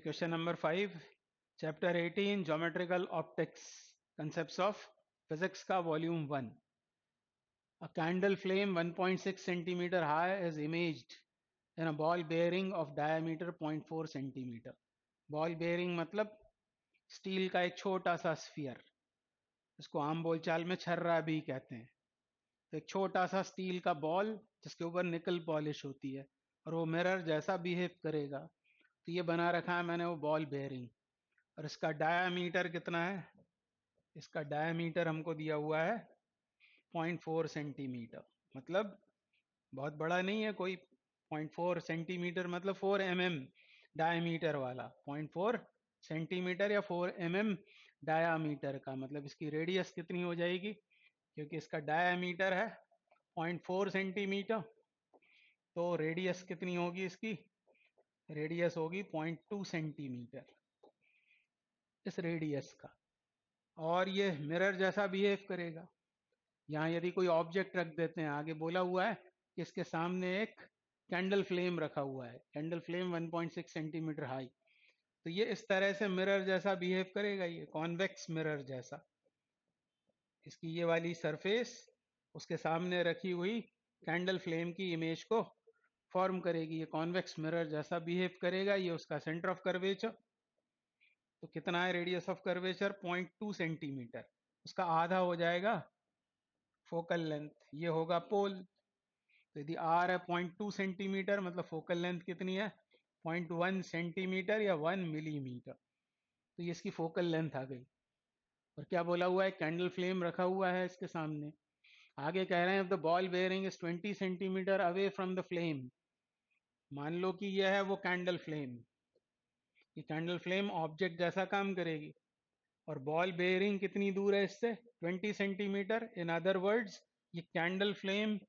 Question number 5, chapter 18, geometrical optics, concepts of physics का volume 1. A candle flame 1.6 centimeter high is imaged in a ball bearing of diameter 0.4 centimeter. Ball bearing मतलब steel का एक छोटा सा sphere, इसको आम बोलचाल में छर्रा भी कहते हैं. तो एक छोटा सा स्टील का बॉल जिसके ऊपर निकल पॉलिश होती है और वो मिरर जैसा बिहेव करेगा. तो ये बना रखा है मैंने वो बॉल बेयरिंग, और इसका डायामीटर कितना है? इसका डायामीटर हमको दिया हुआ है 0.4 सेंटीमीटर. मतलब बहुत बड़ा नहीं है कोई. 0.4 सेंटीमीटर मतलब 4 mm डायामीटर वाला. 0.4 सेंटीमीटर या 4 mm डायामीटर का मतलब इसकी रेडियस कितनी हो जाएगी? क्योंकि इसका डायामीटर है 0.4 सेंटीमीटर, तो रेडियस कितनी होगी? इसकी रेडियस होगी 0.2 सेंटीमीटर इस रेडियस का. और ये मिरर जैसा बिहेव करेगा. यहाँ यदि कोई ऑब्जेक्ट रख देते हैं, आगे बोला हुआ है कि इसके सामने एक कैंडल फ्लेम रखा हुआ है, कैंडल फ्लेम 1.6 सेंटीमीटर हाई, तो ये इस तरह से मिरर जैसा बिहेव करेगा, ये कॉन्वेक्स मिरर जैसा. इसकी ये वाली सरफेस उसके सामने रखी हुई कैंडल फ्लेम की इमेज को फॉर्म करेगी. ये कॉन्वेक्स मिरर जैसा बिहेव करेगा. ये उसका सेंटर ऑफ कर्वेचर. तो कितना है रेडियस ऑफ कर्वेचर? 0.2 सेंटीमीटर. उसका आधा हो जाएगा फोकल लेंथ, ये होगा पोल. तो यदि आर है 0.2 सेंटीमीटर मतलब फोकल लेंथ कितनी है? 0.1 सेंटीमीटर या 1 मिलीमीटर. तो ये इसकी फोकल लेंथ आ गई. और क्या बोला हुआ है? कैंडल फ्लेम रखा हुआ है इसके सामने. आगे कह रहे हैं the ball bearing is 20 centimetre away from the flame. मान लो कि यह है वो कैंडल फ्लेम. ये कैंडल फ्लेम ऑब्जेक्ट जैसा काम करेगी और बॉल बेयरिंग कितनी दूर है इससे? 20 सेंटीमीटर. इन अदर वर्ड्स ये कैंडल फ्लेम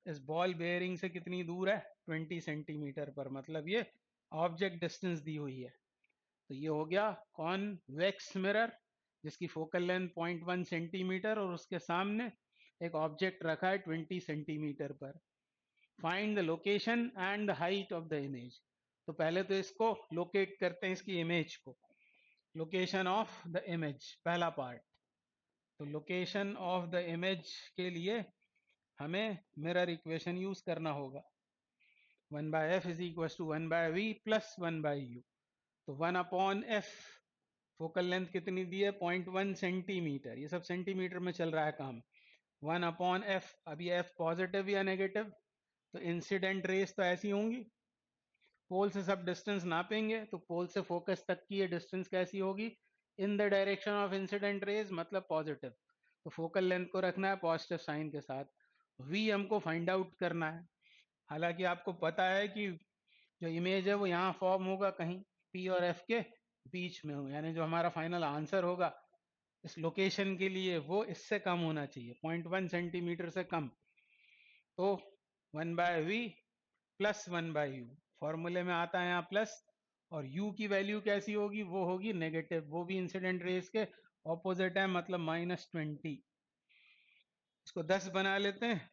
इस बॉल बेयरिंग से कितनी दूर है? 20 सेंटीमीटर पर. मतलब ये ऑब्जेक्ट डिस्टेंस दी हुई है. तो ये हो गया कॉन्वेक्स मिरर जिसकी फोकल लेंथ 0.1 सेंटीमीटर और उसके सामने एक ऑब्जेक्ट रखा है 20 सेंटीमीटर पर. Find the location and the height of the image. तो पहले तो इसको लोकेट करते हैं, इसकी इमेज को. लोकेशन ऑफ द इमेज पहला पार्ट. तो लोकेशन ऑफ द इमेज के लिए हमें मिरर इक्वेशन यूज करना होगा. 1/f is equal to 1/v plus 1/u. तो 1/f फोकल लेंथ कितनी दी है? 0.1 सेंटीमीटर. ये सब सेंटीमीटर में चल रहा है काम. 1/f. अब ये f पॉजिटिव या नेगेटिव? तो इंसिडेंट रेस तो ऐसी होंगी. पोल से सब डिस्टेंस नापेंगे तो पोल से फोकस तक की ये डिस्टेंस कैसी होगी? In the direction of incident raise मतलब पॉजिटिव. तो फोकल लेंथ को रखना है पॉजिटिव साइन के साथ. v हमको फाइंड आउट करना है. हालांकि आपको पता है कि जो इमेज है वो यहाँ फॉर्म होगा कहीं p और f के बीच में हो, यानी जो हमारा फाइनल आंसर होगा इस लोकेशन के लिए वो इससे कम होना चाहिए, 0.1 सेंटीमीटर से कम. तो 1/v प्लस 1/u. फॉर्मूले में आता है यहाँ प्लस, और u की वैल्यू कैसी होगी? वो होगी नेगेटिव. वो भी इंसिडेंट रेस के ऑपोजिट है मतलब -20. इसको 10 बना लेते हैं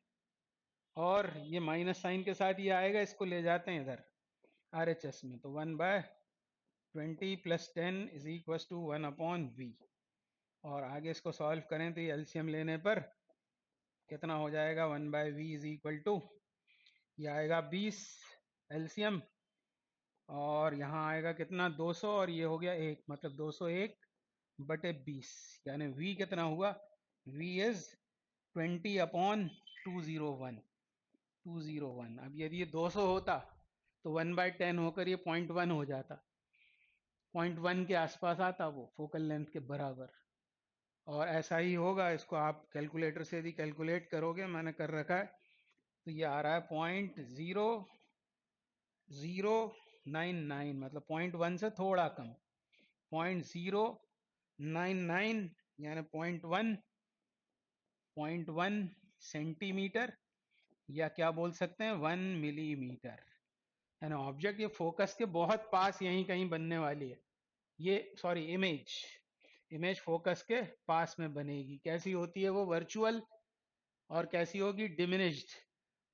और ये माइनस साइन के साथ ये आएगा, इसको ले जाते हैं इधर RHS में. तो 1/20 plus 10 is equal to 1/v. और आगे इसको सॉल्व करें तो ये एलसीएम लेने पर कितना हो जाएगा? 1/v इज इक्वल टू, ये आएगा 20 एलसीएम, और यहाँ आएगा कितना? 200, और ये हो गया 1 मतलब 201/20. यानी v कितना हुआ? v is 20/201. 201. अब यदि ये 200 होता तो 1/10 होकर ये 0.1 हो जाता. 0.1 के आसपास आता वो फोकल लेंथ के बराबर. और ऐसा ही होगा. इसको आप कैलकुलेटर से यदि कैलकुलेट करोगे, मैंने कर रखा है, तो ये आ रहा है 0.0099 मतलब 0.1 से थोड़ा कम. 0.099 यानी 0.1 सेंटीमीटर, या क्या बोल सकते हैं 1 मिलीमीटर. यानी ऑब्जेक्ट ये फोकस के बहुत पास यहीं कहीं बनने वाली है. ये सॉरी इमेज फोकस के पास में बनेगी. कैसी होती है वो? वर्चुअल. और कैसी होगी? डिमिनिश्ड.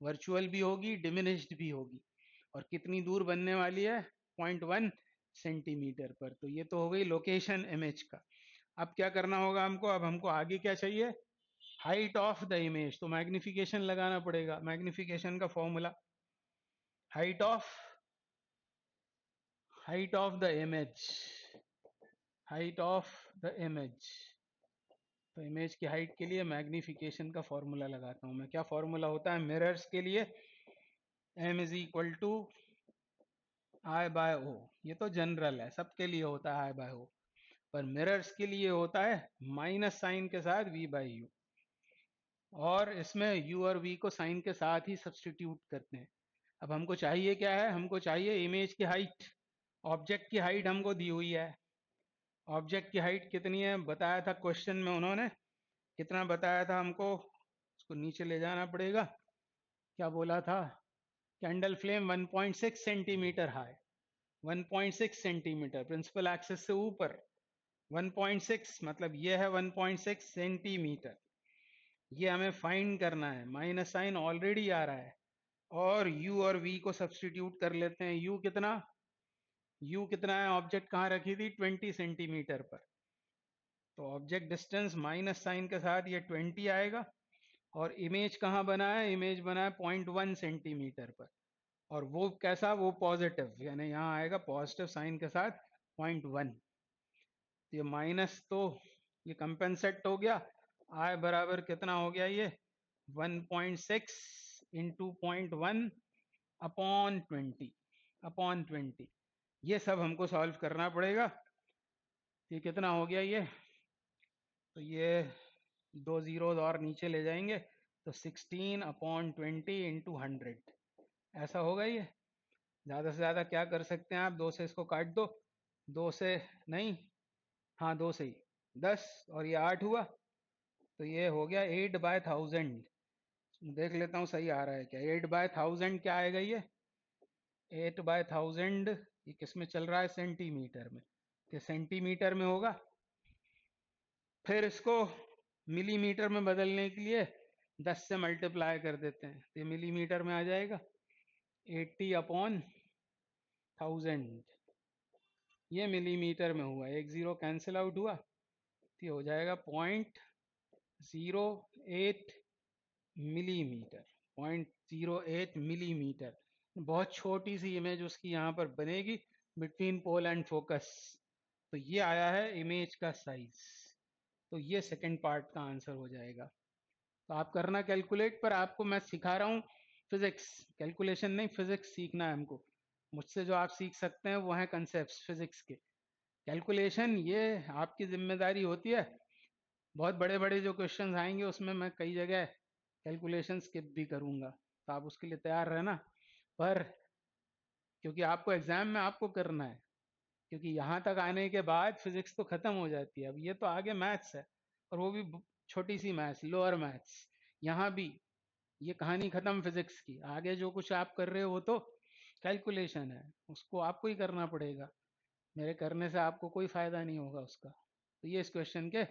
वर्चुअल भी होगी, डिमिनिश्ड भी होगी. और कितनी दूर बनने वाली है? 0.1 सेंटीमीटर पर। तो ये तो हो गई लोकेशन इमेज का। अब क्या करना होगा हमको, अब हमको आगे क्या चाहिए, हाइट ऑफ द इमेज। तो मैग्निफिकेशन लगाना पड़ेगा। मैग्निफिकेशन का formula, height of the image, height of the image. तो इमेज की हाइट के लिए मैग्निफिकेशन का फॉर्मूला लगाता हूं मैं। क्या फॉर्मूला होता है मिरर्स के लिए, m is equal to I by O. ये तो जनरल है, सबके लिए होता है आई बाय ओ, पर मिरर्स के लिए होता है माइनस साइन के साथ v बाई यू। और इसमें u और v को साइन के साथ ही सब्सटीट्यूट करते हैं। अब हमको चाहिए क्या है, हमको चाहिए इमेज की हाइट। ऑब्जेक्ट की हाइट हमको दी हुई है। ऑब्जेक्ट की हाइट कितनी है बताया था क्वेश्चन में उन्होंने, कितना बताया था हमको, उसको नीचे ले जाना पड़ेगा। क्या बोला था, candle flame 1.6 centimetre high, 1.6 centimetre principal axis से ऊपर। 1.6 मतलब ये है 1.6 सेंटीमीटर। ये हमें फाइंड करना है। माइनस साइन ऑलरेडी आ रहा है और u और v को सब्सटीट्यूट कर लेते हैं। u कितना है, ऑब्जेक्ट कहाँ रखी थी 20 सेंटीमीटर पर। तो ऑब्जेक्ट डिस्टेंस माइनस साइन के साथ ये 20 आएगा। और इमेज कहाँ बना है, इमेज बना है 0.1 सेंटीमीटर पर। और वो कैसा, वो पॉजिटिव, यानी यहाँ आएगा पॉजिटिव साइन के साथ 0.1। तो ये माइनस, तो ये कंपेंसेट हो गया। आई बराबर कितना हो गया, ये 1.6 इंटू 0.1 अपॉन 20। ये सब हमको सॉल्व करना पड़ेगा। ये कितना हो गया ये, तो ये दो जीरोज और नीचे ले जाएंगे, तो 16 अपॉन 20 इंटू 100 ऐसा होगा ये। ज़्यादा से ज़्यादा क्या कर सकते हैं आप, दो से इसको काट दो, दो से नहीं, हाँ दो से ही 10 और ये 8 हुआ। तो ये हो गया 8/1000। देख लेता हूँ सही आ रहा है क्या, 8/1000 क्या आएगा ये, 8/1000 ये किस में चल रहा है, सेंटीमीटर में। तो सेंटीमीटर में होगा। फिर इसको मिलीमीटर में बदलने के लिए 10 से मल्टीप्लाई कर देते हैं, तो ये मिलीमीटर में आ जाएगा। 80/1000 ये मिलीमीटर में हुआ, एक जीरो कैंसिल आउट हुआ, तो ये हो जाएगा 0.08 मिलीमीटर। 0.08 मिलीमीटर। बहुत छोटी सी इमेज उसकी यहाँ पर बनेगी बिटवीन पोल एंड फोकस। तो ये आया है इमेज का साइज। तो ये सेकंड पार्ट का आंसर हो जाएगा। तो आप करना कैलकुलेट, पर आपको मैं सिखा रहा हूँ फिजिक्स, कैलकुलेशन नहीं, फिजिक्स सीखना है हमको। मुझसे जो आप सीख सकते हैं वो है कंसेप्ट फिजिक्स के। कैलकुलेशन ये आपकी जिम्मेदारी होती है। बहुत बड़े बड़े जो क्वेश्चंस आएंगे उसमें मैं कई जगह कैलकुलेशन स्किप भी करूंगा, तो आप उसके लिए तैयार रहना। पर क्योंकि आपको एग्जाम में आपको करना है, क्योंकि यहाँ तक आने के बाद फिजिक्स तो खत्म हो जाती है। अब ये तो आगे मैथ्स है, और वो भी छोटी सी मैथ्स, लोअर मैथ्स। यहाँ भी ये कहानी खत्म फिजिक्स की। आगे जो कुछ आप कर रहे हो वो तो कैलकुलेशन है, उसको आपको ही करना पड़ेगा। मेरे करने से आपको कोई फायदा नहीं होगा उसका। तो ये इस क्वेश्चन के